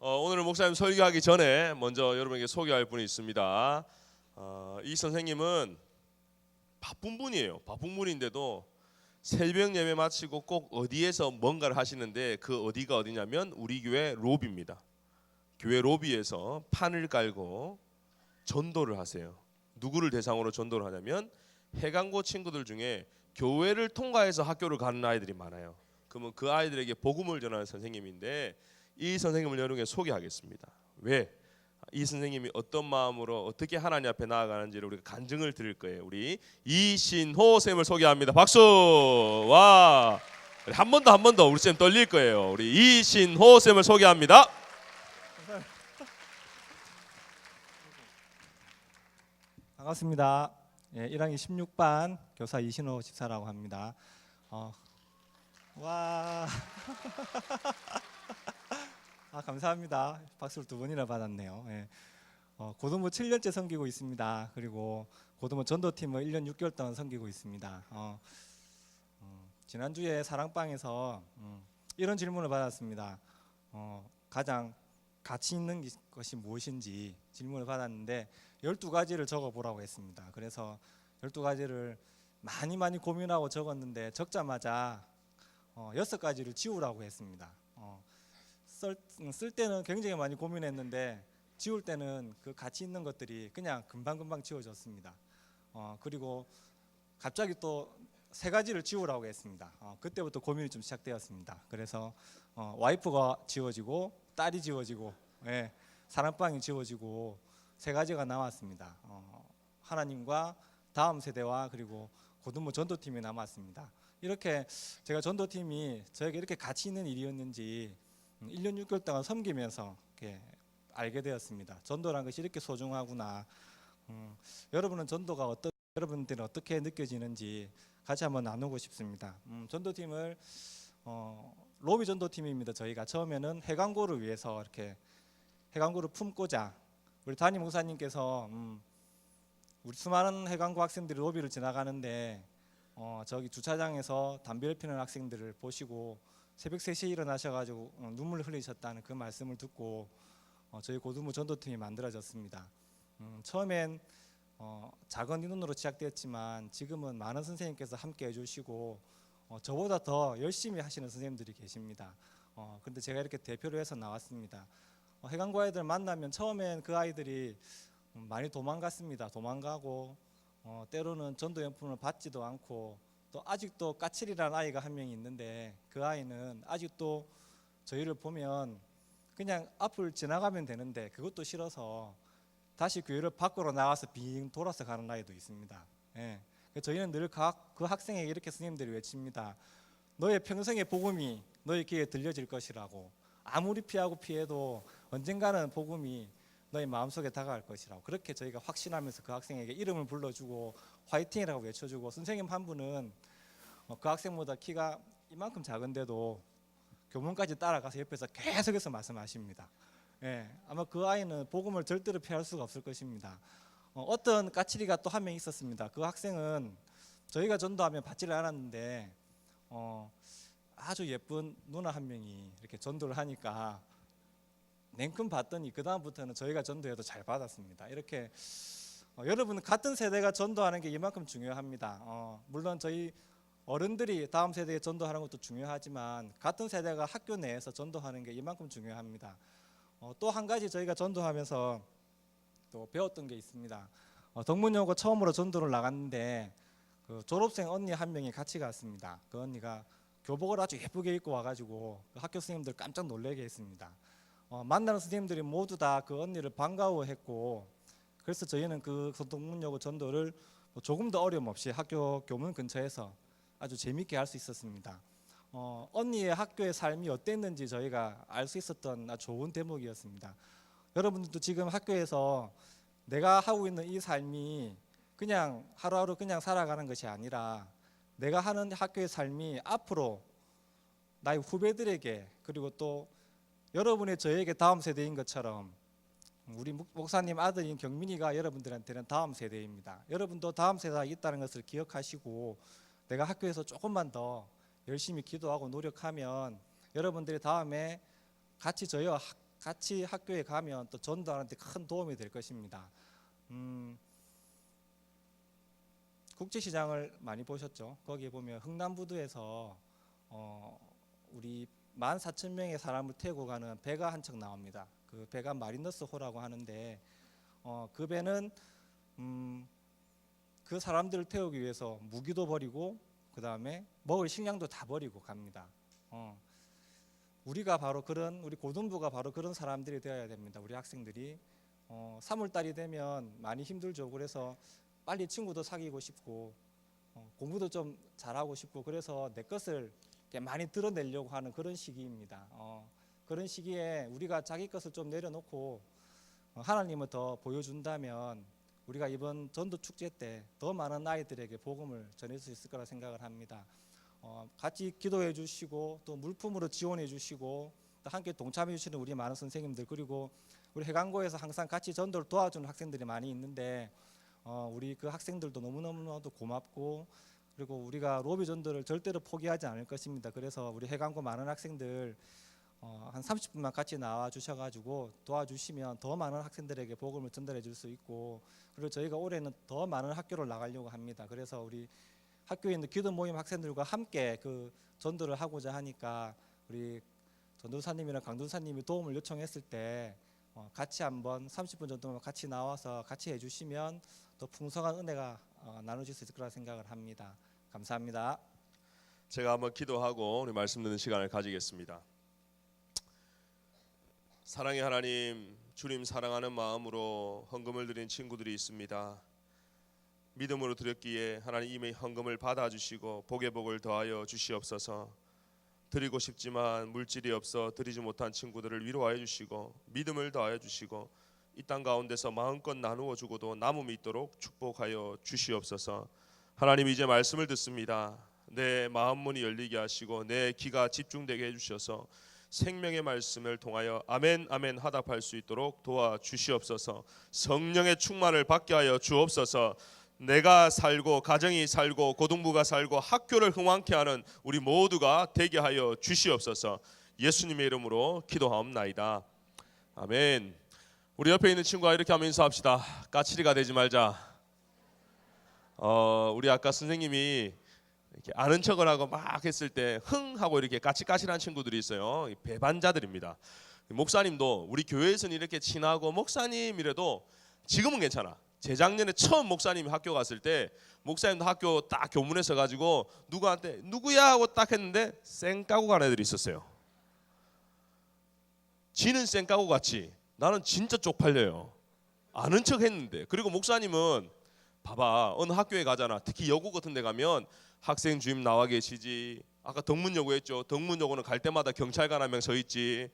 오늘 목사님 설교하기 전에 먼저 여러분에게 소개할 분이 있습니다. 이 선생님은 바쁜 분이에요. 바쁜 분인데도 새벽 예배 마치고 꼭 어디에서 뭔가를 하시는데 그 어디가 어디냐면 우리 교회 로비입니다. 교회 로비에서 판을 깔고 전도를 하세요. 누구를 대상으로 전도를 하냐면 해강고 친구들 중에 교회를 통과해서 학교를 가는 아이들이 많아요. 그러면 그 아이들에게 복음을 전하는 선생님인데 이 선생님을 여러분에게 소개하겠습니다. 왜? 이 선생님이 어떤 마음으로 어떻게 하나님 앞에 나아가는지를 우리가 간증을 드릴 거예요. 우리 이신호 쌤을 소개합니다. 박수! 와! 한 번 더 우리 쌤 떨릴 거예요. 우리 이신호 쌤을 소개합니다. 반갑습니다. 1학년 16반 교사 이신호 집사라고 합니다. 와, 감사합니다. 박수를 2번이나 받았네요. 고등부 7년째 섬기고 있습니다. 그리고 고등부 전도팀을 1년 6개월 동안 섬기고 있습니다. 지난주에 사랑방에서 이런 질문을 받았습니다. 가장 가치 있는 것이 무엇인지 질문을 받았는데 12가지를 적어보라고 했습니다. 그래서 12가지를 많이 고민하고 적었는데 적자마자 6가지를 지우라고 했습니다. 쓸 때는 굉장히 많이 고민했는데 지울 때는 그 가치 있는 것들이 그냥 금방 지워졌습니다. 그리고 갑자기 또 3가지를 지우라고 했습니다. 그때부터 고민이 좀 시작되었습니다. 그래서 와이프가 지워지고 딸이 지워지고 사랑방이 지워지고 3가지가 나왔습니다. 하나님과 다음 세대와 그리고 고등부 전도팀이 남았습니다. 이렇게 제가 전도팀이 저에게 이렇게 가치 있는 일이었는지 1년 6개월 동안 섬기면서 이렇게 알게 되었습니다. 전도라는 것이 이렇게 소중하구나. 여러분은 전도가 여러분들은 어떻게 느껴지는지 같이 한번 나누고 싶습니다. 전도팀을 로비 전도팀입니다. 저희가 처음에는 해강고를 위해서 이렇게 해강고를 품고자 우리 담임 목사님께서 우리 수많은 해강고 학생들이 로비를 지나가는데 저기 주차장에서 담배를 피우는 학생들을 보시고 새벽 3시에 일어나셔가지고 눈물을 흘리셨다는 그 말씀을 듣고 저희 고등부 전도팀이 만들어졌습니다. 처음엔 작은 인원으로 시작되었지만 지금은 많은 선생님께서 함께 해주시고 저보다 더 열심히 하시는 선생님들이 계십니다. 그런데 제가 이렇게 대표로 해서 나왔습니다. 해강고 아이들 만나면 처음엔 그 아이들이 많이 도망갔습니다. 도망가고 때로는 전도연품을 받지도 않고 또 아직도 까칠이라는 아이가 한 명이 있는데 그 아이는 아직도 저희를 보면 그냥 앞을 지나가면 되는데 그것도 싫어서 다시 교회를 밖으로 나가서 빙 돌아서 가는 아이도 있습니다. 저희는 늘 그 학생에게 이렇게 스님들이 외칩니다. 너의 평생의 복음이 너의 귀에 들려질 것이라고. 아무리 피해도 언젠가는 복음이 너의 마음속에 다가갈 것이라고. 그렇게 저희가 확신하면서 그 학생에게 이름을 불러주고 화이팅이라고 외쳐주고 선생님 한 분은 그 학생보다 키가 이만큼 작은데도 교문까지 따라가서 옆에서 계속해서 말씀하십니다. 아마 그 아이는 복음을 절대로 피할 수가 없을 것입니다. 어떤 까칠이가 또 한 명 있었습니다. 그 학생은 저희가 전도하면 받지를 않았는데 아주 예쁜 누나 한 명이 이렇게 전도를 하니까 냉큼 받더니 그 다음부터는 저희가 전도해도 잘 받았습니다. 이렇게 여러분 같은 세대가 전도하는 게 이만큼 중요합니다. 물론 저희 어른들이 다음 세대에 전도하는 것도 중요하지만 같은 세대가 학교 내에서 전도하는 게 이만큼 중요합니다. 또 한 가지 저희가 전도하면서 또 배웠던 게 있습니다. 덕문여고 처음으로 전도를 나갔는데 그 졸업생 언니 한 명이 같이 갔습니다. 그 언니가 교복을 아주 예쁘게 입고 와가지고 그 학교 선생님들 깜짝 놀라게 했습니다. 만나는 선생님들이 모두 다 그 언니를 반가워했고 그래서 저희는 그 덕문여고 전도를 조금 더 어려움 없이 학교 교문 근처에서 아주 재밌게 할 수 있었습니다. 언니의 학교의 삶이 어땠는지 저희가 알 수 있었던 아주 좋은 대목이었습니다. 여러분들도 지금 학교에서 내가 하고 있는 이 삶이 그냥 하루하루 그냥 살아가는 것이 아니라 내가 하는 학교의 삶이 앞으로 나의 후배들에게 그리고 또 여러분의 저에게 다음 세대인 것처럼 우리 목사님 아들인 경민이가 여러분들한테는 다음 세대입니다. 여러분도 다음 세대가 있다는 것을 기억하시고 내가 학교에서 조금만 더 열심히 기도하고 노력하면 여러분들이 다음에 같이 저희와 같이 학교에 가면 또 전도하는데 큰 도움이 될 것입니다. 국제시장을 많이 보셨죠? 거기에 보면 흥남부두에서 우리 14,000명의 사람을 태우고 가는 배가 한 척 나옵니다. 그 배가 마리너스 호라고 하는데 그 배는 그 사람들을 태우기 위해서 무기도 버리고 그 다음에 먹을 식량도 다 버리고 갑니다. 우리가 바로 그런 우리 고등부가 바로 그런 사람들이 되어야 됩니다. 우리 학생들이 3월달이 되면 많이 힘들죠. 그래서 빨리 친구도 사귀고 싶고 공부도 좀 잘하고 싶고 그래서 내 것을 많이 드러내려고 하는 그런 시기입니다. 그런 시기에 우리가 자기 것을 좀 내려놓고 하나님을 더 보여준다면 우리가 이번 전도 축제 때 더 많은 아이들에게 복음을 전할 수 있을 거라 생각을 합니다. 같이 기도해 주시고 또 물품으로 지원해 주시고 또 함께 동참해 주시는 우리 많은 선생님들 그리고 우리 해강고에서 항상 같이 전도를 도와주는 학생들이 많이 있는데 우리 그 학생들도 너무너무나도 고맙고 그리고 우리가 로비 전도를 절대로 포기하지 않을 것입니다. 그래서 우리 해강고 많은 학생들 한 30분만 같이 나와 주셔가지고 도와주시면 더 많은 학생들에게 복음을 전달해 줄 수 있고 그리고 저희가 올해는 더 많은 학교를 나가려고 합니다. 그래서 우리 학교에 있는 기도 모임 학생들과 함께 그 전도를 하고자 하니까 우리 전도사님이랑 강도사님이 도움을 요청했을 때 같이 한번 30분 정도만 같이 나와서 같이 해주시면 더 풍성한 은혜가 나눠질 수 있을 거라 생각을 합니다. 감사합니다. 제가 한번 기도하고 우리 말씀 듣는 시간을 가지겠습니다. 사랑의 하나님, 주님 사랑하는 마음으로 헌금을 드린 친구들이 있습니다. 믿음으로 드렸기에 하나님 이미 헌금을 받아주시고 복의 복을 더하여 주시옵소서. 드리고 싶지만 물질이 없어 드리지 못한 친구들을 위로하여 주시고 믿음을 더하여 주시고 이 땅 가운데서 마음껏 나누어 주고도 남음이 있도록 축복하여 주시옵소서. 하나님 이제 말씀을 듣습니다. 내 마음 문이 열리게 하시고 내 귀가 집중되게 해주셔서 생명의 말씀을 통하여 아멘 아멘 하답할 수 있도록 도와주시옵소서. 성령의 충만을 받게 하여 주옵소서. 내가 살고 가정이 살고 고등부가 살고 학교를 흥왕케 하는 우리 모두가 되게 하여 주시옵소서. 예수님의 이름으로 기도하옵나이다. 아멘. 우리 옆에 있는 친구와 이렇게 하면 인사합시다. 까칠이가 되지 말자. 우리 아까 선생님이 이렇게 아는 척을 하고 막 했을 때 흥 하고 이렇게 까칠까칠한 친구들이 있어요. 배반자들입니다. 목사님도 우리 교회에서는 이렇게 친하고 목사님이라도 지금은 괜찮아. 재작년에 처음 목사님이 학교 갔을 때 목사님도 학교 딱 교문에 서가지고 누구한테 누구야 하고 딱 했는데 쌩 까고 간 애들이 있었어요. 지는 쌩 까고 갔지 나는 진짜 쪽팔려요. 아는 척 했는데. 그리고 목사님은 봐봐 어느 학교에 가잖아. 특히 여고 같은 데 가면 학생 주임 나와 계시지. 아까 덕문여고 했죠. 덕문여고는 갈 때마다 경찰관 한 명 서 있지.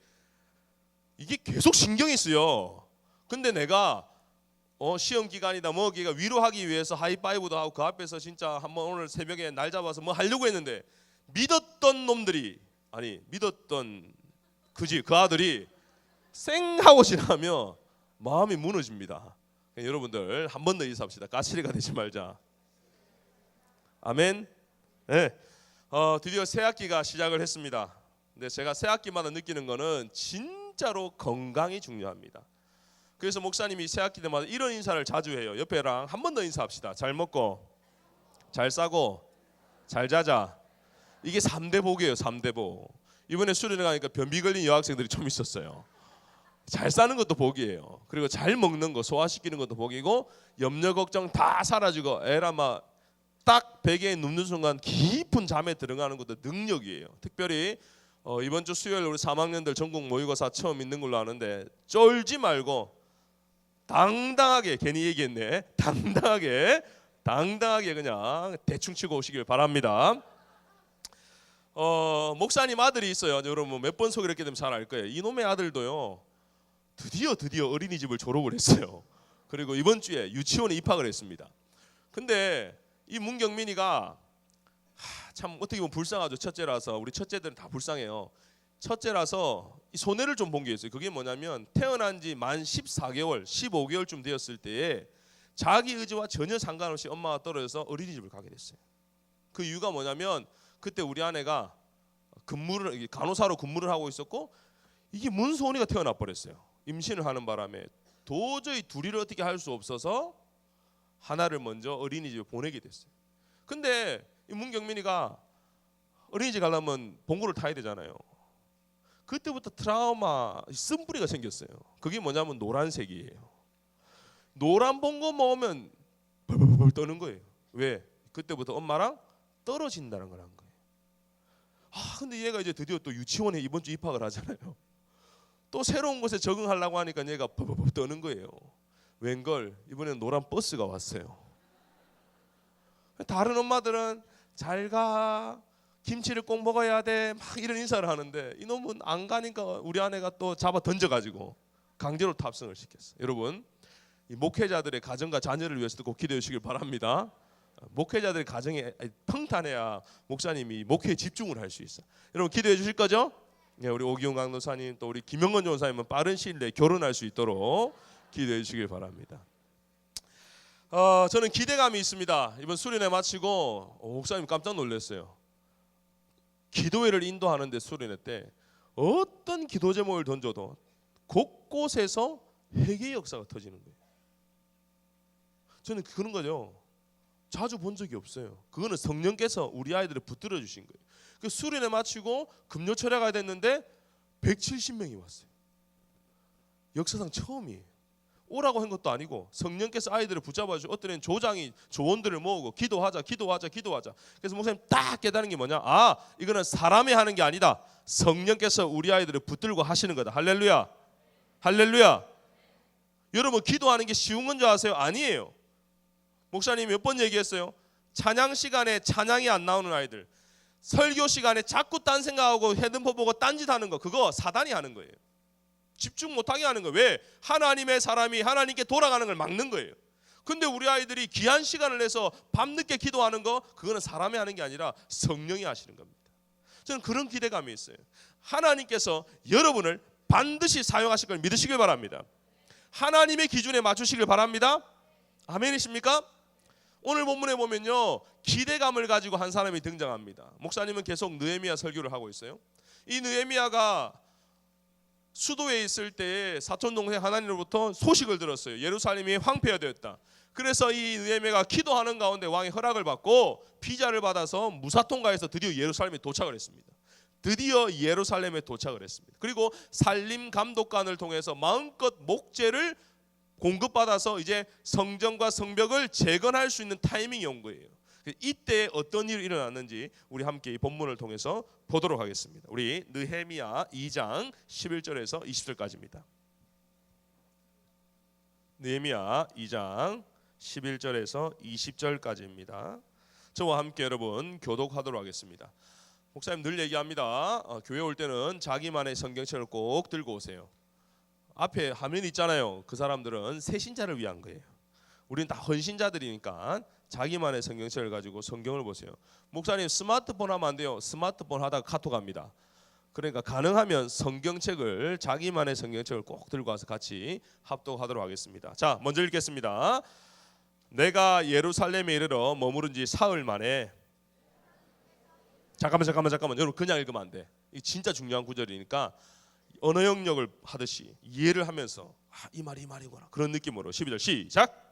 이게 계속 신경이 쓰여. 근데 내가 시험 기간이다 뭐 기가 위로하기 위해서 하이파이브도 하고 그 앞에서 진짜 한번 오늘 새벽에 날 잡아서 뭐 하려고 했는데 믿었던 놈들이 아니 믿었던 그 아들이 쌩 하고 지나면 마음이 무너집니다. 여러분들 한 번 더 인사합시다. 까칠이가 되지 말자. 아멘. 네. 드디어 새 학기가 시작을 했습니다. 근데 제가 새 학기마다 느끼는 거는 진짜로 건강이 중요합니다. 그래서 목사님이 새 학기 때마다 이런 인사를 자주 해요. 옆에랑 한 번 더 인사합시다. 잘 먹고 잘 싸고 잘 자자. 이게 3대 복이에요. 3대 복. 이번에 수련회 가니까 변비 걸린 여학생들이 좀 있었어요. 잘 사는 것도 복이에요. 그리고 잘 먹는 거 소화시키는 것도 복이고 염려 걱정 다 사라지고 에라마 딱 베개에 눕는 순간 깊은 잠에 들어가는 것도 능력이에요. 특별히 이번 주 수요일 우리 3학년들 전국 모의고사 처음 있는 걸로 아는데 쫄지 말고 당당하게 괜히 얘기했네. 당당하게 그냥 대충 치고 오시길 바랍니다. 목사님 아들이 있어요. 여러분 몇 번 소개를 했기 때문에 잘 알 거예요. 이놈의 아들도요. 드디어 어린이집을 졸업을 했어요. 그리고 이번 주에 유치원에 입학을 했습니다. 근데 이 문경민이가 참 어떻게 보면 불쌍하죠. 첫째라서. 우리 첫째들은 다 불쌍해요. 첫째라서 이 손해를 좀 본 게 있어요. 그게 뭐냐면 태어난 지 만 14개월, 15개월쯤 되었을 때에 자기 의지와 전혀 상관없이 엄마가 떨어져서 어린이집을 가게 됐어요. 그 이유가 뭐냐면 그때 우리 아내가 간호사로 근무를 하고 있었고 이게 문소원이가 태어나 버렸어요. 임신을 하는 바람에 도저히 둘이를 어떻게 할 수 없어서 하나를 먼저 어린이집에 보내게 됐어요. 근데 이 문경민이가 어린이집 가려면 봉고를 타야 되잖아요. 그때부터 트라우마, 쓴뿌리가 생겼어요. 그게 뭐냐면 노란색이에요. 노란 봉고 먹으면 벌벌벌 떠는 거예요. 왜? 그때부터 엄마랑 떨어진다는 걸 한 거예요. 근데 얘가 이제 드디어 또 유치원에 이번 주 입학을 하잖아요. 또 새로운 곳에 적응하려고 하니까 얘가 벌벌벌 떠는 거예요. 웬걸 이번에는 노란 버스가 왔어요. 다른 엄마들은 잘 가, 김치를 꼭 먹어야 돼, 막 이런 인사를 하는데 이놈은 안 가니까 우리 아내가 또 잡아 던져가지고 강제로 탑승을 시켰어요. 여러분, 이 목회자들의 가정과 자녀를 위해서도 꼭 기도해 주시길 바랍니다. 목회자들의 가정이 평탄해야 목사님이 목회에 집중을 할 수 있어. 여러분 기도해 주실 거죠? 네, 우리 오기훈 강도사님 또 우리 김영건 전사님은 빠른 시일 내에 결혼할 수 있도록 기도해 주시길 바랍니다. 저는 기대감이 있습니다. 이번 수련회 마치고 목사님 깜짝 놀랐어요. 기도회를 인도하는데 수련회 때 어떤 기도 제목을 던져도 곳곳에서 회개의 역사가 터지는 거예요. 저는 그런 거죠. 자주 본 적이 없어요. 그거는 성령께서 우리 아이들을 붙들어 주신 거예요. 그 수련회 마치고 금요철에 가야 됐는데 170명이 왔어요. 역사상 처음이에요. 오라고 한 것도 아니고 성령께서 아이들을 붙잡아 주시고 어떤 애는 조장이 조원들을 모으고 기도하자. 그래서 목사님 딱 깨달은 게 뭐냐? 이거는 사람이 하는 게 아니다. 성령께서 우리 아이들을 붙들고 하시는 거다. 할렐루야. 할렐루야. 여러분 기도하는 게 쉬운 건 줄 아세요? 아니에요. 목사님이 몇 번 얘기했어요. 찬양 시간에 찬양이 안 나오는 아이들, 설교 시간에 자꾸 딴 생각하고 헤드폰 보고 딴짓하는 거, 그거 사단이 하는 거예요. 집중 못하게 하는 거예요. 왜? 하나님의 사람이 하나님께 돌아가는 걸 막는 거예요. 근데 우리 아이들이 귀한 시간을 내서 밤늦게 기도하는 거, 그거는 사람이 하는 게 아니라 성령이 하시는 겁니다. 저는 그런 기대감이 있어요. 하나님께서 여러분을 반드시 사용하실 걸 믿으시길 바랍니다. 하나님의 기준에 맞추시길 바랍니다. 아멘이십니까? 오늘 본문에 보면요, 기대감을 가지고 한 사람이 등장합니다. 목사님은 계속 느헤미야 설교를 하고 있어요. 이 느헤미야가 수도에 있을 때 사촌 동생 하나님으로부터 소식을 들었어요. 예루살렘이 황폐화되었다. 그래서 이 느헤미야가 기도하는 가운데 왕의 허락을 받고 비자를 받아서 무사 통과해서 드디어 예루살렘에 도착을 했습니다. 드디어 예루살렘에 도착을 했습니다. 그리고 산림 감독관을 통해서 마음껏 목재를 공급받아서 이제 성전과 성벽을 재건할 수 있는 타이밍이 온 거예요. 이때 어떤 일이 일어났는지 우리 함께 이 본문을 통해서 보도록 하겠습니다. 우리 느헤미야 2장 11절에서 20절까지입니다. 느헤미야 2장 11절에서 20절까지입니다. 저와 함께 여러분 교독하도록 하겠습니다. 목사님 늘 얘기합니다. 교회 올 때는 자기만의 성경책을 꼭 들고 오세요. 앞에 화면이 있잖아요. 그 사람들은 새신자를 위한 거예요. 우리는 다 헌신자들이니까 자기만의 성경책을 가지고 성경을 보세요. 목사님 스마트폰 하면 안 돼요. 스마트폰 하다가 카톡 합니다. 그러니까 가능하면 성경책을, 자기만의 성경책을 꼭 들고 와서 같이 합독하도록 하겠습니다. 자, 먼저 읽겠습니다. 내가 예루살렘에 이르러 머무른 지 사흘 만에. 잠깐만 여러분, 그냥 읽으면 안 돼. 이 진짜 중요한 구절이니까 언어 영역을 하듯이 이해를 하면서 이 말이구나, 그런 느낌으로 12절 시작.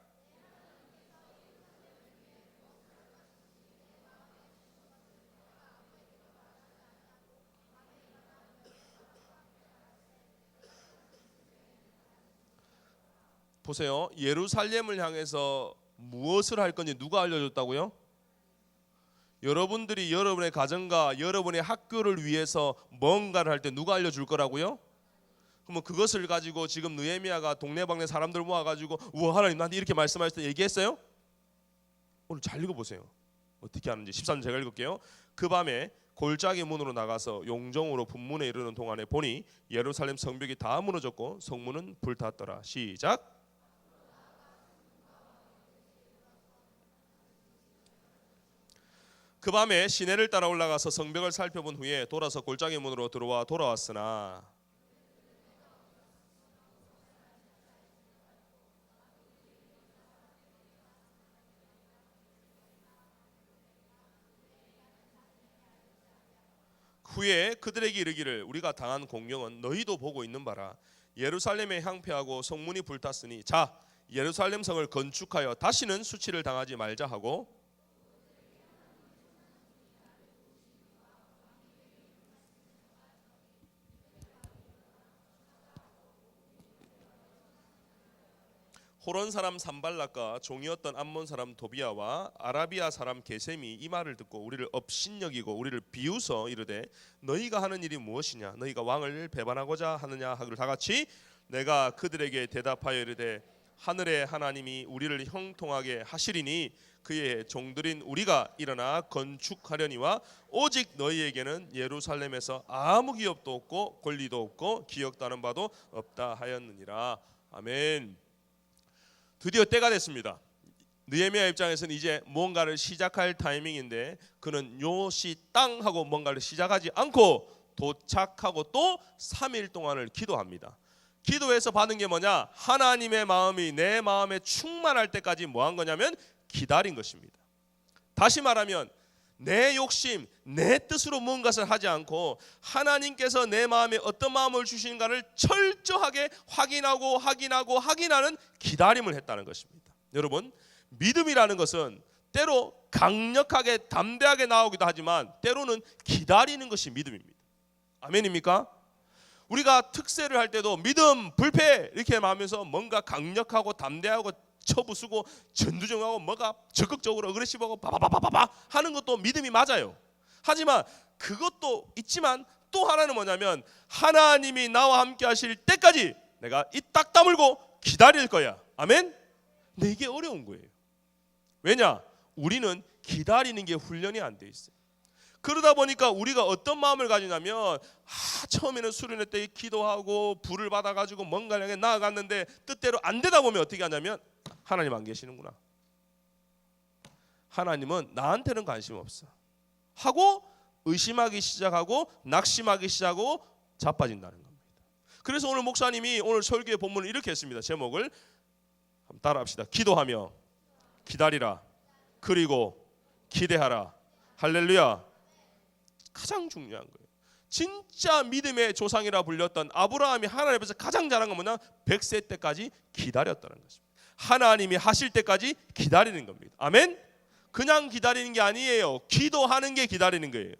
보세요. 예루살렘을 향해서 무엇을 할 건지 누가 알려줬다고요? 여러분들이 여러분의 가정과 여러분의 학교를 위해서 뭔가를 할 때 누가 알려줄 거라고요? 그러면 그것을 가지고 지금 느헤미야가 동네방네 사람들 모아가지고 우와 하나님 나한테 이렇게 말씀하실 때 얘기했어요? 오늘 잘 읽어보세요. 어떻게 하는지 13절 제가 읽을게요. 그 밤에 골짜기 문으로 나가서 용정으로 분문에 이르는 동안에 보니 예루살렘 성벽이 다 무너졌고 성문은 불탔더라. 시작. 그 밤에 시내를 따라 올라가서 성벽을 살펴본 후에 돌아서 골짜기 문으로 돌아왔으나 후에 그들에게 이르기를 우리가 당한 공경은 너희도 보고 있는 바라. 예루살렘에 향폐하고 성문이 불탔으니 자 예루살렘 성을 건축하여 다시는 수치를 당하지 말자 하고 호론 사람 산발락과 종이었던 암몬 사람 도비아와 아라비아 사람 게셈이 이 말을 듣고 우리를 업신여기고 우리를 비웃어 이르되 너희가 하는 일이 무엇이냐 너희가 왕을 배반하고자 하느냐 하기를 다같이 내가 그들에게 대답하여 이르되 하늘의 하나님이 우리를 형통하게 하시리니 그의 종들인 우리가 일어나 건축하려니와 오직 너희에게는 예루살렘에서 아무 기업도 없고 권리도 없고 기억다는 바도 없다 하였느니라. 아멘. 드디어 때가 됐습니다. 느헤미야 입장에서는 이제 뭔가를 시작할 타이밍인데 그는 요시 땅 하고 뭔가를 시작하지 않고 도착하고 또 3일 동안을 기도합니다. 기도해서 받은 게 뭐냐? 하나님의 마음이 내 마음에 충만할 때까지 뭐 한 거냐면 기다린 것입니다. 다시 말하면 내 욕심, 내 뜻으로 무엇을 하지 않고 하나님께서 내 마음에 어떤 마음을 주시는가를 철저하게 확인하는 기다림을 했다는 것입니다. 여러분, 믿음이라는 것은 때로 강력하게 담대하게 나오기도 하지만 때로는 기다리는 것이 믿음입니다. 아멘입니까? 우리가 특세를 할 때도 믿음, 불패 이렇게 하면서 뭔가 강력하고 담대하고 처부수고 전두정하고 뭐가 적극적으로 어그레시브하고 바바바바바 하는 것도 믿음이 맞아요. 하지만 그것도 있지만 또 하나는 뭐냐면 하나님이 나와 함께 하실 때까지 내가 이 딱 다물고 기다릴 거야. 아멘? 근데 이게 어려운 거예요. 왜냐? 우리는 기다리는 게 훈련이 안 돼 있어요. 그러다 보니까 우리가 어떤 마음을 가지냐면 처음에는 수련회 때 기도하고 불을 받아가지고 뭔가를 향해 나아갔는데 뜻대로 안 되다 보면 어떻게 하냐면 하나님 안 계시는구나. 하나님은 나한테는 관심 없어. 하고 의심하기 시작하고 낙심하기 시작하고 자빠진다는 겁니다. 그래서 오늘 목사님이 오늘 설교의 본문을 이렇게 했습니다. 제목을 한번 따라합시다. 기도하며 기다리라. 그리고 기대하라. 할렐루야. 가장 중요한 거예요. 진짜 믿음의 조상이라 불렸던 아브라함이 하나님 앞에서 가장 잘한 건 뭐냐? 100세 때까지 기다렸다는 것입니다. 하나님이 하실 때까지 기다리는 겁니다. 아멘? 그냥 기다리는 게 아니에요. 기도하는 게 기다리는 거예요.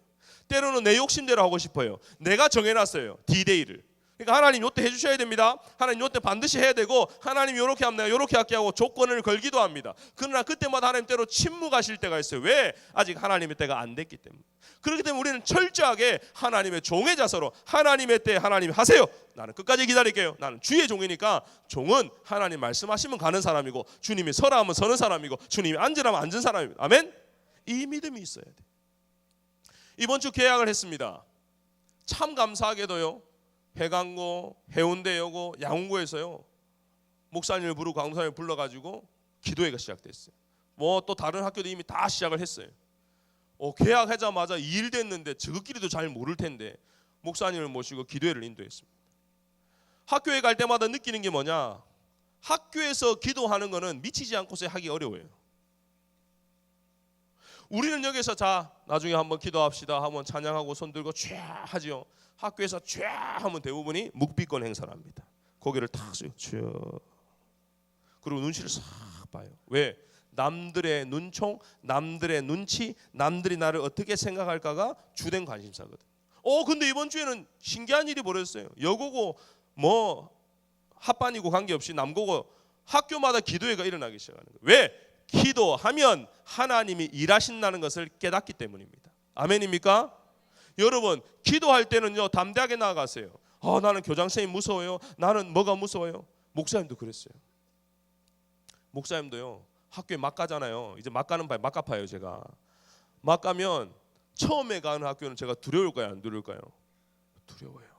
때로는 내 욕심대로 하고 싶어요. 내가 정해놨어요. D-Day를. 그러니까 하나님 요때 해주셔야 됩니다. 하나님 요때 반드시 해야 되고 하나님 요렇게 하면 내가 요렇게 할게 하고 조건을 걸기도 합니다. 그러나 그때마다 하나님 때로 침묵하실 때가 있어요. 왜? 아직 하나님의 때가 안 됐기 때문에. 그렇기 때문에 우리는 철저하게 하나님의 종의 자세로 하나님의 때 하나님이 하세요. 나는 끝까지 기다릴게요. 나는 주의 종이니까 종은 하나님 말씀하시면 가는 사람이고 주님이 서라 하면 서는 사람이고 주님이 앉으라면 앉은 사람입니다. 아멘? 이 믿음이 있어야 돼. 이번 주 계약을 했습니다. 참 감사하게도요. 해강고, 해운대여고, 양운고에서요. 목사님을 부르고 강사님을 불러가지고 기도회가 시작됐어요. 뭐 또 다른 학교도 이미 다 시작을 했어요. 계약하자마자 2일 됐는데 저것끼리도 잘 모를 텐데 목사님을 모시고 기도회를 인도했습니다. 학교에 갈 때마다 느끼는 게 뭐냐? 학교에서 기도하는 거는 미치지 않고서 하기 어려워요. 우리는 여기서 자 나중에 한번 기도합시다 하면 찬양하고 손 들고 촤 하지요. 학교에서 촤 하면 대부분이 묵비권 행사를 합니다. 고개를 탁 쥐어 그리고 눈치를 싹 봐요. 왜? 남들의 눈총, 남들의 눈치, 남들이 나를 어떻게 생각할까가 주된 관심사거든. 근데 이번 주에는 신기한 일이 벌어졌어요. 여고고 뭐 합반이고 관계없이 남고고 학교마다 기도회가 일어나기 시작하는 거예요. 왜? 기도하면 하나님이 일하신다는 것을 깨닫기 때문입니다. 아멘입니까? 여러분 기도할 때는요 담대하게 나아가세요. 나는 교장선생님 무서워요. 나는 뭐가 무서워요. 목사님도 그랬어요. 목사님도요 학교에 막 가잖아요. 이제 막 가는 바에 막 갚아요. 제가 막 가면 처음에 가는 학교는 제가 두려울까요 안 두려울까요? 두려워요.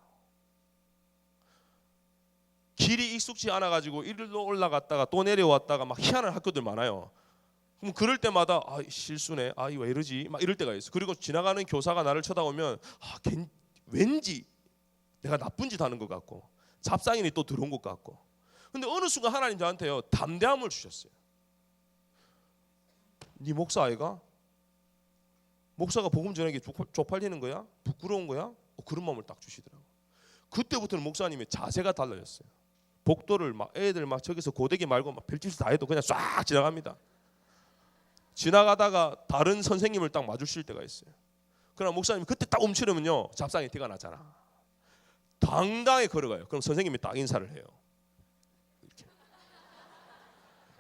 길이 익숙지 않아 가지고 이리로 올라갔다가 또 내려왔다가 막 희한한 학교들 많아요. 그럼 그럴 때마다 실수네. 이거 왜 이러지? 막 이럴 때가 있어. 그리고 지나가는 교사가 나를 쳐다보면 왠지 내가 나쁜 짓 하는 것 같고 잡상인이 또 들어온 것 같고. 근데 어느 순간 하나님 저한테요 담대함을 주셨어요. 네 목사 아이가? 목사가 복음 전하기 쪽팔리는 거야? 부끄러운 거야? 그런 마음을 딱 주시더라고. 그때부터는 목사님의 자세가 달라졌어요. 복도를 막 애들 막 저기서 고데기 말고 막 별짓을 다 해도 그냥 쫙 지나갑니다. 지나가다가 다른 선생님을 딱 마주칠 때가 있어요. 그러나 목사님이 그때 딱 움츠르면요 잡상이 티가 나잖아. 당당히 걸어가요. 그럼 선생님이 딱 인사를 해요. 이렇게.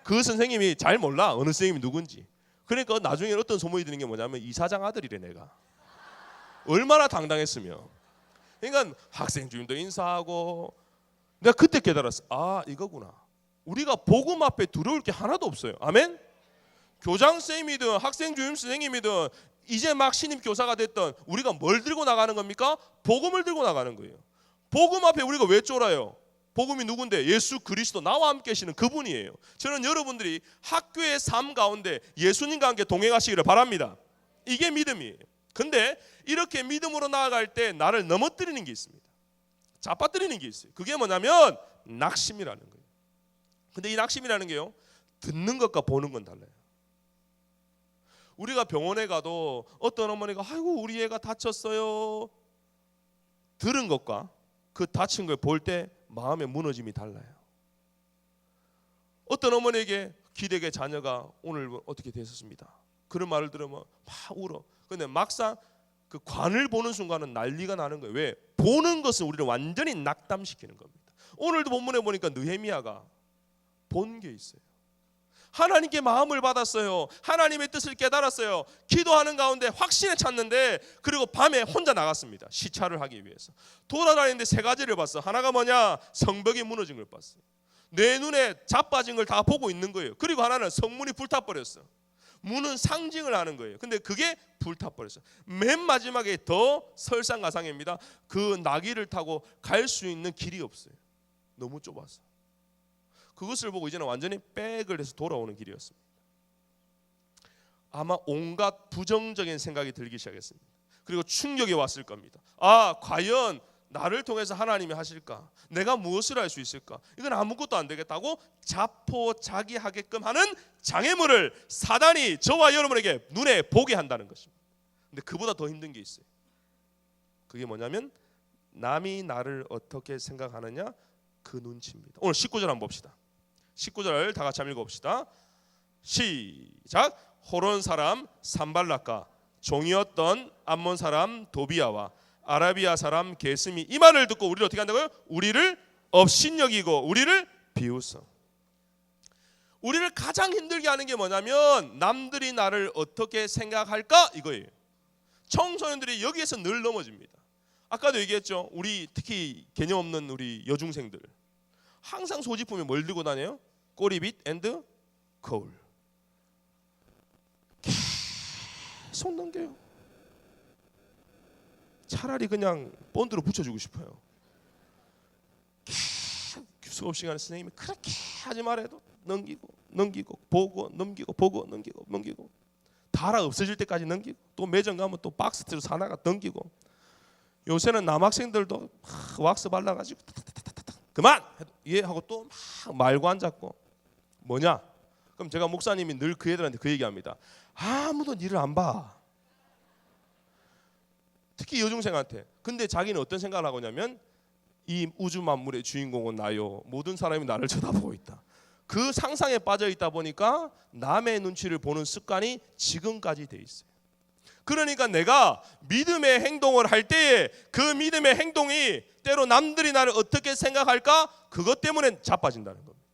그 선생님이 잘 몰라 어느 선생님이 누군지. 그러니까 나중에 어떤 소문이 드는 게 뭐냐면 이사장 아들이래 내가. 얼마나 당당했으면. 그러니까 학생 주임도 인사하고. 내가 그때 깨달았어. 아 이거구나. 우리가 복음 앞에 두려울 게 하나도 없어요. 아멘. 교장 선생님이든 학생 주임 선생님이든 이제 막 신입 교사가 됐던 우리가 뭘 들고 나가는 겁니까? 복음을 들고 나가는 거예요. 복음 앞에 우리가 왜 쫄아요? 복음이 누군데? 예수 그리스도 나와 함께 계시는 그분이에요. 저는 여러분들이 학교의 삶 가운데 예수님과 함께 동행하시기를 바랍니다. 이게 믿음이에요. 근데 이렇게 믿음으로 나아갈 때 나를 넘어뜨리는 게 있습니다. 잡아뜨리는 게 있어요. 그게 뭐냐면 낙심이라는 거예요. 근데 이 낙심이라는 게요 듣는 것과 보는 건 달라요. 우리가 병원에 가도 어떤 어머니가 아이고 우리 애가 다쳤어요 들은 것과 그 다친 걸 볼 때 마음의 무너짐이 달라요. 어떤 어머니에게 기대게 자녀가 오늘 어떻게 되셨습니다. 그런 말을 들으면 막 울어. 근데 막상 그 관을 보는 순간은 난리가 나는 거예요. 왜? 보는 것은 우리를 완전히 낙담시키는 겁니다. 오늘도 본문에 보니까 느헤미야가 본 게 있어요. 하나님께 마음을 받았어요. 하나님의 뜻을 깨달았어요. 기도하는 가운데 확신에 찼는데 그리고 밤에 혼자 나갔습니다. 시찰을 하기 위해서. 돌아다니는데 세 가지를 봤어. 하나가 뭐냐? 성벽이 무너진 걸 봤어요. 내 눈에 자빠진 걸 다 보고 있는 거예요. 그리고 하나는 성문이 불타버렸어. 문은 상징을 하는 거예요. 근데 그게 불타버렸어요. 맨 마지막에 더 설상가상입니다. 그 나귀를 타고 갈 수 있는 길이 없어요. 너무 좁아서. 그것을 보고 이제는 완전히 백을 해서 돌아오는 길이었습니다. 아마 온갖 부정적인 생각이 들기 시작했습니다. 그리고 충격이 왔을 겁니다. 아, 과연 나를 통해서 하나님이 하실까? 내가 무엇을 할 수 있을까? 이건 아무것도 안 되겠다고 자포자기하게끔 하는 장애물을 사단이 저와 여러분에게 눈에 보게 한다는 것입니다. 근데 그보다 더 힘든 게 있어요. 그게 뭐냐면 남이 나를 어떻게 생각하느냐 그 눈치입니다. 오늘 19절 한번 봅시다. 19절 다 같이 한번 읽어봅시다. 시작. 호론 사람 산발락과 종이었던 암몬 사람 도비아와 아라비아 사람 게스미 이 말을 듣고 우리를 어떻게 한다고요? 우리를 업신여기고 우리를 비웃어. 우리를 가장 힘들게 하는 게 뭐냐면 남들이 나를 어떻게 생각할까 이거예요. 청소년들이 여기에서 늘 넘어집니다. 아까도 얘기했죠. 우리 특히 개념 없는 우리 여중생들 항상 소지품에 뭘 들고 다녀요? 꼬리빗 앤드 거울. 계속 넘겨요. 차라리 그냥 본드로 붙여주고 싶어요. 수업 시간에 선생님이 그렇게 하지 말아도 넘기고 보고 넘기고 보고 넘기고 다 없어질 때까지 넘기고 또 매점 가면 또 박스트로 사나가 넘기고. 요새는 남학생들도 왁스 발라가지고 그만 예 하고 또 막 말고 앉았고. 뭐냐? 그럼 제가 목사님이 늘 그 애들한테 그 얘기합니다. 아무도 니를 안 봐. 특히 여중생한테. 근데 자기는 어떤 생각을 하고냐면 이 우주 만물의 주인공은 나요. 모든 사람이 나를 쳐다보고 있다. 그 상상에 빠져 있다 보니까 남의 눈치를 보는 습관이 지금까지 돼 있어요. 그러니까 내가 믿음의 행동을 할 때에 그 믿음의 행동이 때로 남들이 나를 어떻게 생각할까? 그것 때문에 자빠진다는 겁니다.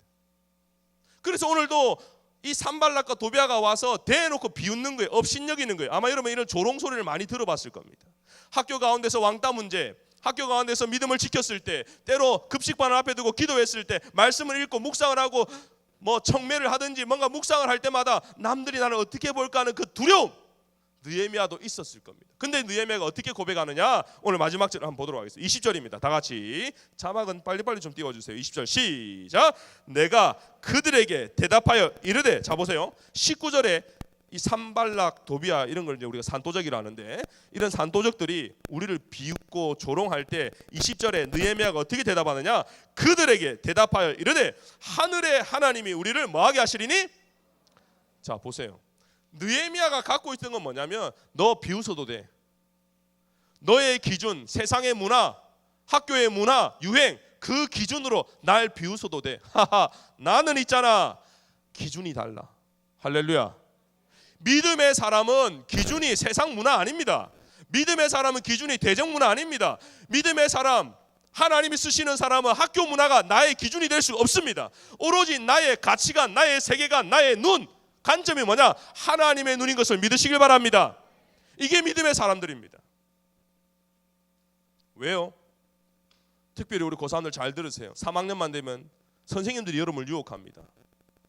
그래서 오늘도 이 산발락과 도비아가 와서 대놓고 비웃는 거예요. 업신여기는 거예요. 아마 여러분 이런 조롱 소리를 많이 들어봤을 겁니다. 학교 가운데서 왕따 문제, 학교 가운데서 믿음을 지켰을 때, 때로 급식반을 앞에 두고 기도했을 때, 말씀을 읽고 묵상을 하고 뭐 청매를 하든지 뭔가 묵상을 할 때마다 남들이 나를 어떻게 볼까 하는 그 두려움, 느헤미야도 있었을 겁니다. 근데 느헤미야가 어떻게 고백하느냐? 오늘 마지막 절 한번 보도록 하겠습니다. 20절입니다. 다 같이 자막은 빨리빨리 좀 띄워주세요. 20절 시작. 내가 그들에게 대답하여 이르되, 자 보세요. 19절에 이 산발락, 도비아 이런 걸 이제 우리가 산도적이라 하는데, 이런 산도적들이 우리를 비웃고 조롱할 때 20절에 느헤미야가 어떻게 대답하느냐? 그들에게 대답하여 이르되 하늘의 하나님이 우리를 뭐하게 하시리니? 자 보세요. 느헤미야가 갖고 있던 건 뭐냐면 너 비웃어도 돼. 너의 기준, 세상의 문화, 학교의 문화, 유행 그 기준으로 날 비웃어도 돼. 하하, 나는 있잖아. 기준이 달라. 할렐루야. 믿음의 사람은 기준이 세상 문화 아닙니다. 믿음의 사람은 기준이 대적 문화 아닙니다. 믿음의 사람, 하나님이 쓰시는 사람은 학교 문화가 나의 기준이 될 수 없습니다. 오로지 나의 가치관, 나의 세계관, 나의 눈, 관점이 뭐냐? 하나님의 눈인 것을 믿으시길 바랍니다. 이게 믿음의 사람들입니다. 왜요? 특별히 우리 고3들 잘 들으세요. 3학년만 되면 선생님들이 여러분을 유혹합니다.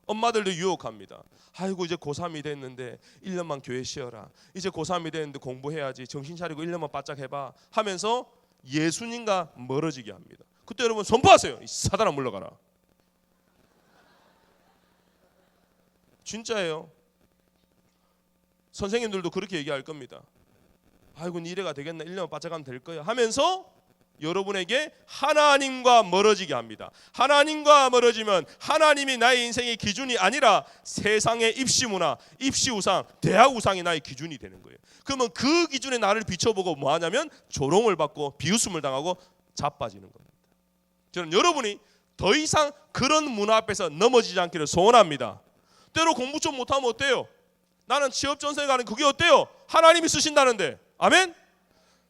엄마들도 유혹합니다. 아이고 이제 고3이 됐는데 1년만 교회 쉬어라. 이제 고3이 됐는데 공부해야지. 정신 차리고 1년만 바짝 해봐 하면서 예수님과 멀어지게 합니다. 그때 여러분 선포하세요. 이 사단아 물러가라. 진짜예요. 선생님들도 그렇게 얘기할 겁니다. 아이고 이래가 되겠나 1년만 바짝 하면 될 거야 하면서 여러분에게 하나님과 멀어지게 합니다. 하나님과 멀어지면 하나님이 나의 인생의 기준이 아니라 세상의 입시 문화, 입시 우상, 대학 우상이 나의 기준이 되는 거예요. 그러면 그 기준에 나를 비춰보고 뭐 하냐면 조롱을 받고 비웃음을 당하고 자빠지는 겁니다. 저는 여러분이 더 이상 그런 문화 앞에서 넘어지지 않기를 소원합니다. 때로 공부 좀 못하면 어때요? 나는 취업 전선에 가는 그게 어때요? 하나님이 쓰신다는데. 아멘?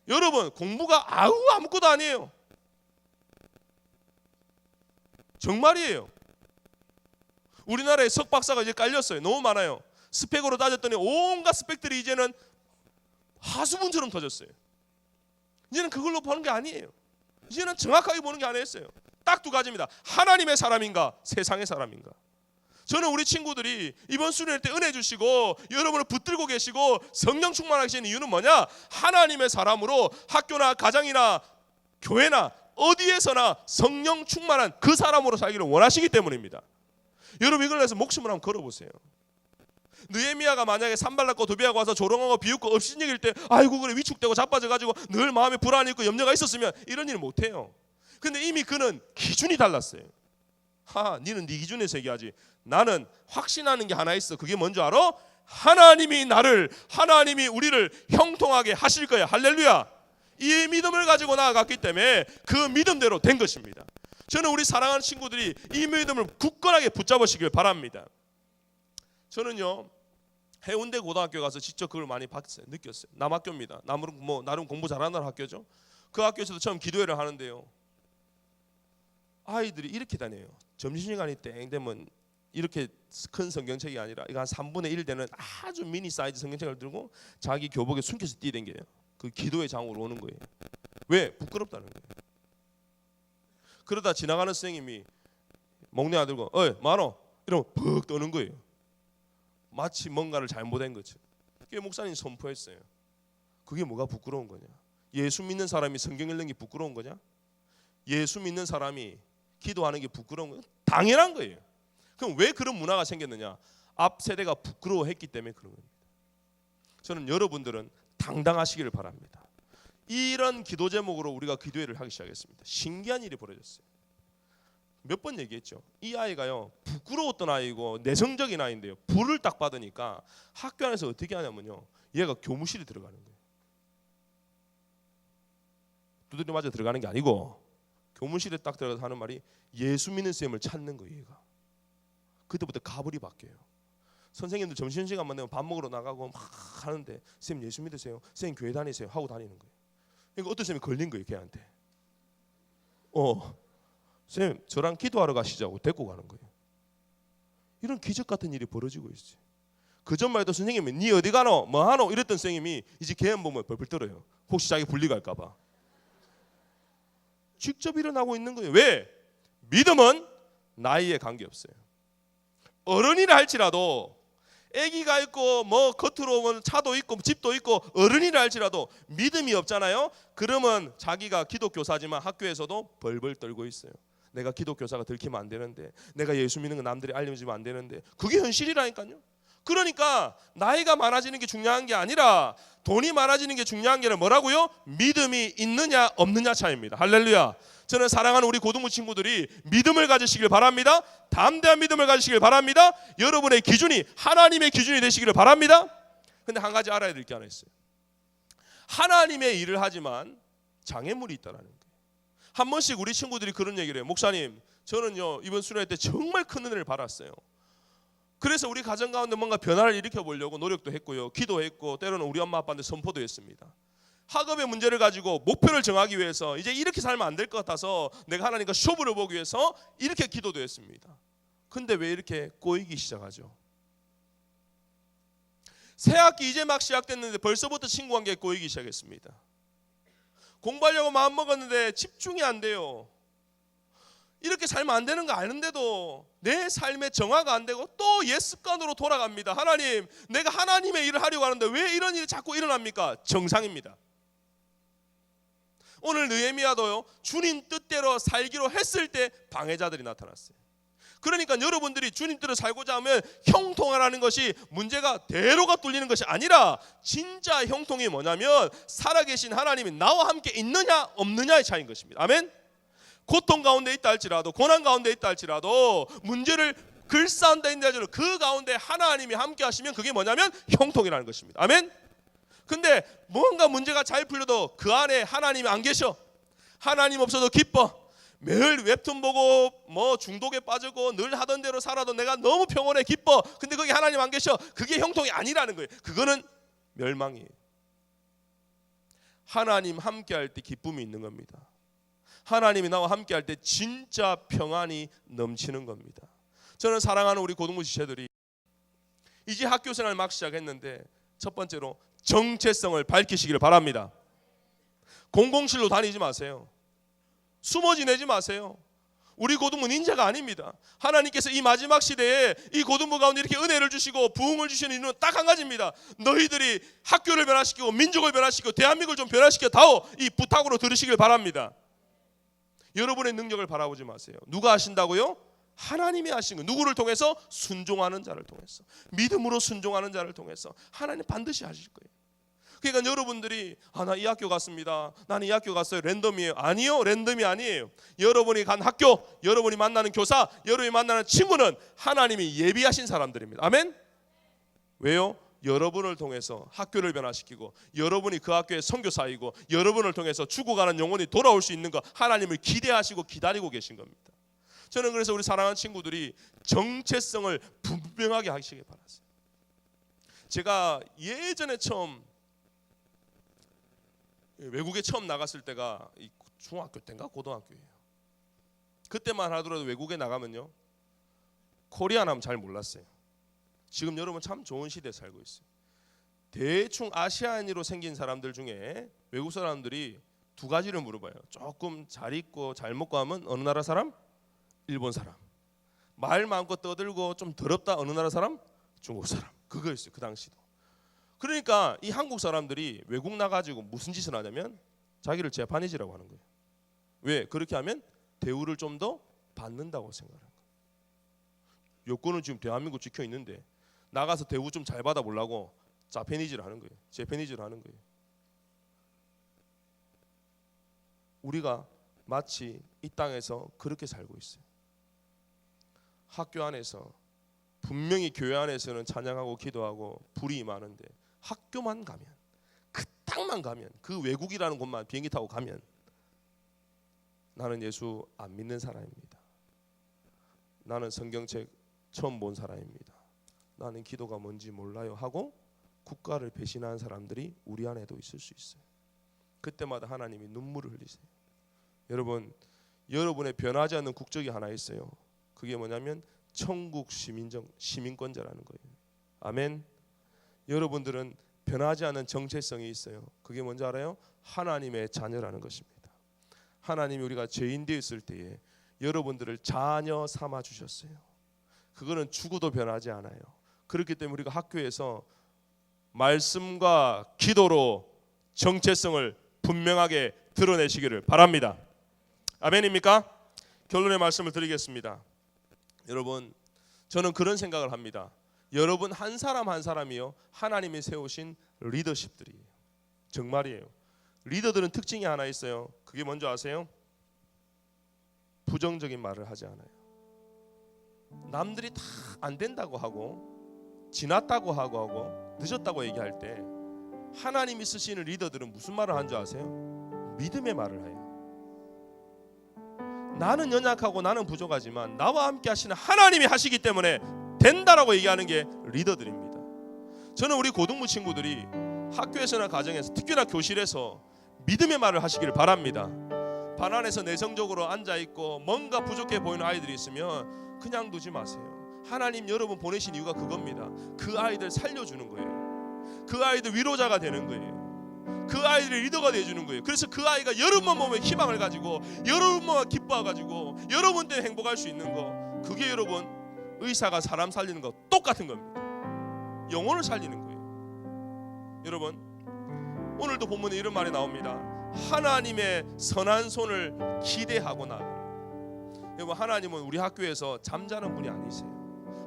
여러분 공부가 아무것도 아니에요. 정말이에요. 우리나라에 석박사가 이제 깔렸어요. 너무 많아요. 스펙으로 따졌더니 온갖 스펙들이 이제는 하수분처럼 터졌어요. 이제는 그걸로 보는 게 아니에요. 이제는 정확하게 보는 게 아니었어요. 딱 두 가지입니다. 하나님의 사람인가 세상의 사람인가. 저는 우리 친구들이 이번 수련회 때 은혜 주시고 여러분을 붙들고 계시고 성령 충만하시는 이유는 뭐냐? 하나님의 사람으로 학교나 가정이나 교회나 어디에서나 성령 충만한 그 사람으로 살기를 원하시기 때문입니다. 여러분 이걸 위해서 목숨을 한번 걸어보세요. 느헤미야가 만약에 산발락과 도비아가 와서 조롱하고 비웃고 업신여길 때 아이고 그래 위축되고 자빠져가지고 늘 마음에 불안이 있고 염려가 있었으면 이런 일 못해요. 근데 이미 그는 기준이 달랐어요. 니는 네 기준에서 얘기하지. 나는 확신하는 게 하나 있어. 그게 뭔지 알아? 하나님이 우리를 형통하게 하실 거야. 할렐루야. 이 믿음을 가지고 나아갔기 때문에 그 믿음대로 된 것입니다. 저는 우리 사랑하는 친구들이 이 믿음을 굳건하게 붙잡으시길 바랍니다. 저는요 해운대 고등학교 가서 직접 그걸 많이 봤어요. 느꼈어요. 남학교입니다. 나름 공부 잘하는 학교죠. 그 학교에서도 처음 기도회를 하는데요. 아이들이 이렇게 다녀요. 점심시간이 땡 되면 이렇게 큰 성경책이 아니라 이거 한 3분의 1 되는 아주 미니 사이즈 성경책을 들고 자기 교복에 숨겨서 뛰댕겨요. 그 기도의 장으로 오는 거예요. 왜? 부끄럽다는 거예요. 그러다 지나가는 선생님이 목내 아들 들고 어이 만호 이러면 푹 떠는 거예요. 마치 뭔가를 잘못한 것처럼. 그게 목사님 선포했어요. 그게 뭐가 부끄러운 거냐? 예수 믿는 사람이 성경 읽는 게 부끄러운 거냐? 예수 믿는 사람이 기도하는 게 부끄러운 거예요? 당연한 거예요. 그럼 왜 그런 문화가 생겼느냐? 앞 세대가 부끄러워했기 때문에 그런 겁니다. 저는 여러분들은 당당하시기를 바랍니다. 이런 기도 제목으로 우리가 기도회를 하기 시작했습니다. 신기한 일이 벌어졌어요. 몇 번 얘기했죠. 이 아이가요 부끄러웠던 아이고 내성적인 아이인데요. 불을 딱 받으니까 학교 안에서 어떻게 하냐면요. 얘가 교무실에 들어가는 거예요. 두드려 맞아 들어가는 게 아니고 교무실에 딱 들어가서 하는 말이 예수 믿는 쌤을 찾는 거예요. 얘가. 그때부터 가불이 바뀌어요. 선생님들 점심시간만 되면 밥 먹으러 나가고 막 하는데 쌤 예수 믿으세요? 쌤 교회 다니세요? 하고 다니는 거예요. 그러니까 어떤 쌤이 걸린 거예요. 걔한테. 쌤 저랑 기도하러 가시자고 데리고 가는 거예요. 이런 기적 같은 일이 벌어지고 있어요. 그전만 해도 선생님이 니 어디 가노? 뭐 하노? 이랬던 선생님이 이제 걔 보면 벌벌 떨어요. 혹시 자기 불리갈까 봐. 직접 일어나고 있는 거예요. 왜? 믿음은 나이에 관계없어요. 어른이라 할지라도 아기가 있고 뭐 겉으로 오면 차도 있고 집도 있고 어른이라 할지라도 믿음이 없잖아요. 그러면 자기가 기독교사지만 학교에서도 벌벌 떨고 있어요. 내가 기독교사가 들키면 안 되는데, 내가 예수 믿는 거 남들이 알려주면 안 되는데, 그게 현실이라니까요. 그러니까 나이가 많아지는 게 중요한 게 아니라 돈이 많아지는 게 중요한 게 아니라 뭐라고요? 믿음이 있느냐 없느냐 차이입니다. 할렐루야. 저는 사랑하는 우리 고등부 친구들이 믿음을 가지시길 바랍니다. 담대한 믿음을 가지시길 바랍니다. 여러분의 기준이 하나님의 기준이 되시기를 바랍니다. 근데 한 가지 알아야 될 게 하나 있어요. 하나님의 일을 하지만 장애물이 있다는 거예요. 한 번씩 우리 친구들이 그런 얘기를 해요. 목사님, 저는요 이번 수련회 때 정말 큰 은혜를 받았어요. 그래서 우리 가정 가운데 뭔가 변화를 일으켜 보려고 노력도 했고요, 기도했고, 때로는 우리 엄마 아빠한테 선포도 했습니다. 학업의 문제를 가지고 목표를 정하기 위해서 이제 이렇게 살면 안 될 것 같아서 내가 하나님과 쇼부를 보기 위해서 이렇게 기도도 했습니다. 근데 왜 이렇게 꼬이기 시작하죠? 새 학기 이제 막 시작됐는데 벌써부터 친구 관계에 꼬이기 시작했습니다. 공부하려고 마음먹었는데 집중이 안 돼요. 이렇게 살면 안 되는 거 아는데도 내 삶의 정화가 안 되고 또 옛 습관으로 돌아갑니다. 하나님, 내가 하나님의 일을 하려고 하는데 왜 이런 일이 자꾸 일어납니까? 정상입니다. 오늘 느헤미야도요, 주님 뜻대로 살기로 했을 때 방해자들이 나타났어요. 그러니까 여러분들이 주님 뜻대로 살고자 하면 형통하라는 것이 문제가 대로가 뚫리는 것이 아니라 진짜 형통이 뭐냐면 살아계신 하나님이 나와 함께 있느냐 없느냐의 차이인 것입니다. 아멘. 고통 가운데 있다 할지라도, 고난 가운데 있다 할지라도, 문제를 글싸움다 있다 할지라도 그 가운데 하나님이 함께 하시면 그게 뭐냐면 형통이라는 것입니다. 아멘. 근데 뭔가 문제가 잘 풀려도 그 안에 하나님이 안 계셔. 하나님 없어도 기뻐. 매일 웹툰 보고 뭐 중독에 빠지고 늘 하던 대로 살아도 내가 너무 평온해, 기뻐. 근데 거기 하나님 안 계셔. 그게 형통이 아니라는 거예요. 그거는 멸망이에요. 하나님 함께 할 때 기쁨이 있는 겁니다. 하나님이 나와 함께 할 때 진짜 평안이 넘치는 겁니다. 저는 사랑하는 우리 고등부 지체들이 이제 학교 생활 막 시작했는데 첫 번째로 정체성을 밝히시기를 바랍니다. 공공실로 다니지 마세요. 숨어 지내지 마세요. 우리 고등부 닌자가 아닙니다. 하나님께서 이 마지막 시대에 이 고등부 가운데 이렇게 은혜를 주시고 부흥을 주시는 이유는 딱 한 가지입니다. 너희들이 학교를 변화시키고 민족을 변화시키고 대한민국을 좀 변화시켜 다오, 이 부탁으로 들으시길 바랍니다. 여러분의 능력을 바라보지 마세요. 누가 하신다고요? 하나님이 하신 거예요. 누구를 통해서? 순종하는 자를 통해서, 믿음으로 순종하는 자를 통해서 하나님 반드시 하실 거예요. 그러니까 여러분들이 나 이 학교 갔습니다, 나는 이 학교 갔어요, 랜덤이에요. 아니요, 랜덤이 아니에요. 여러분이 간 학교, 여러분이 만나는 교사, 여러분이 만나는 친구는 하나님이 예비하신 사람들입니다. 아멘. 왜요? 여러분을 통해서 학교를 변화시키고 여러분이 그 학교의 선교사이고 여러분을 통해서 죽어가는 영혼이 돌아올 수 있는 거 하나님을 기대하시고 기다리고 계신 겁니다. 저는 그래서 우리 사랑하는 친구들이 정체성을 분명하게 하시길 바랐어요. 제가 예전에 처음 외국에 처음 나갔을 때가 중학교 때인가 고등학교예요. 그때만 하더라도 외국에 나가면요, 코리안 하면 잘 몰랐어요. 지금 여러분 참 좋은 시대에 살고 있어요. 대충 아시아인으로 생긴 사람들 중에 외국 사람들이 두 가지를 물어봐요. 조금 잘 입고 잘 먹고 하면 어느 나라 사람? 일본 사람. 말 많고 떠들고 좀 더럽다, 어느 나라 사람? 중국 사람. 그거였어요, 그 당시도. 그러니까 이 한국 사람들이 외국 나가지고 무슨 짓을 하냐면 자기를 재판이지라고 하는 거예요. 왜? 그렇게 하면 대우를 좀 더 받는다고 생각하는 거예요. 여권은 지금 대한민국 지켜 있는데 나가서 대우 좀 잘 받아보려고 자페니즈를 하는 거예요. 재페니즈를 하는 거예요. 우리가 마치 이 땅에서 그렇게 살고 있어요. 학교 안에서 분명히 교회 안에서는 찬양하고 기도하고 불이 임하는데 학교만 가면, 그 땅만 가면, 그 외국이라는 곳만 비행기 타고 가면 나는 예수 안 믿는 사람입니다. 나는 성경책 처음 본 사람입니다. 나는 기도가 뭔지 몰라요 하고 국가를 배신하는 사람들이 우리 안에도 있을 수 있어요. 그때마다 하나님이 눈물을 흘리세요. 여러분, 여러분의 변하지 않는 국적이 하나 있어요. 그게 뭐냐면 천국 시민권자라는 거예요. 아멘. 여러분들은 변하지 않는 정체성이 있어요. 그게 뭔지 알아요? 하나님의 자녀라는 것입니다. 하나님이 우리가 죄인 되었을 때에 여러분들을 자녀 삼아 주셨어요. 그거는 죽어도 변하지 않아요. 그렇기 때문에 우리가 학교에서 말씀과 기도로 정체성을 분명하게 드러내시기를 바랍니다. 아멘입니까? 결론의 말씀을 드리겠습니다. 여러분, 저는 그런 생각을 합니다. 여러분 한 사람 한 사람이요 하나님이 세우신 리더십들이에요. 정말이에요. 리더들은 특징이 하나 있어요. 그게 뭔지 아세요? 부정적인 말을 하지 않아요. 남들이 다 안 된다고 하고 지났다고 하고 늦었다고 얘기할 때 하나님이 쓰시는 리더들은 무슨 말을 하는 줄 아세요? 믿음의 말을 해요. 나는 연약하고 나는 부족하지만 나와 함께 하시는 하나님이 하시기 때문에 된다라고 얘기하는 게 리더들입니다. 저는 우리 고등부 친구들이 학교에서나 가정에서 특히나 교실에서 믿음의 말을 하시기를 바랍니다. 반 안에서 내성적으로 앉아있고 뭔가 부족해 보이는 아이들이 있으면 그냥 두지 마세요. 하나님 여러분 보내신 이유가 그겁니다. 그 아이들 살려주는 거예요. 그 아이들 위로자가 되는 거예요. 그 아이들의 리더가 되어주는 거예요. 그래서 그 아이가 여러분만 보면 희망을 가지고 여러분만 기뻐가지고 여러분 때문에 행복할 수 있는 거, 그게 여러분 의사가 사람 살리는 거 똑같은 겁니다. 영혼을 살리는 거예요. 여러분 오늘도 본문에 이런 말이 나옵니다. 하나님의 선한 손을 기대하고 나아가는. 여러분 하나님은 우리 학교에서 잠자는 분이 아니세요.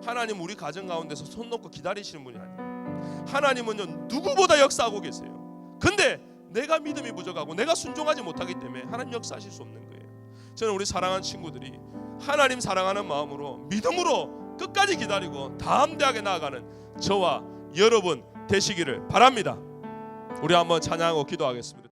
하나님은 우리 가정 가운데서 손 놓고 기다리시는 분이 아니에요. 하나님은요 누구보다 역사하고 계세요. 근데 내가 믿음이 부족하고 내가 순종하지 못하기 때문에 하나님 역사하실 수 없는 거예요. 저는 우리 사랑하는 친구들이 하나님 사랑하는 마음으로 믿음으로 끝까지 기다리고 담대하게 나아가는 저와 여러분 되시기를 바랍니다. 우리 한번 찬양하고 기도하겠습니다.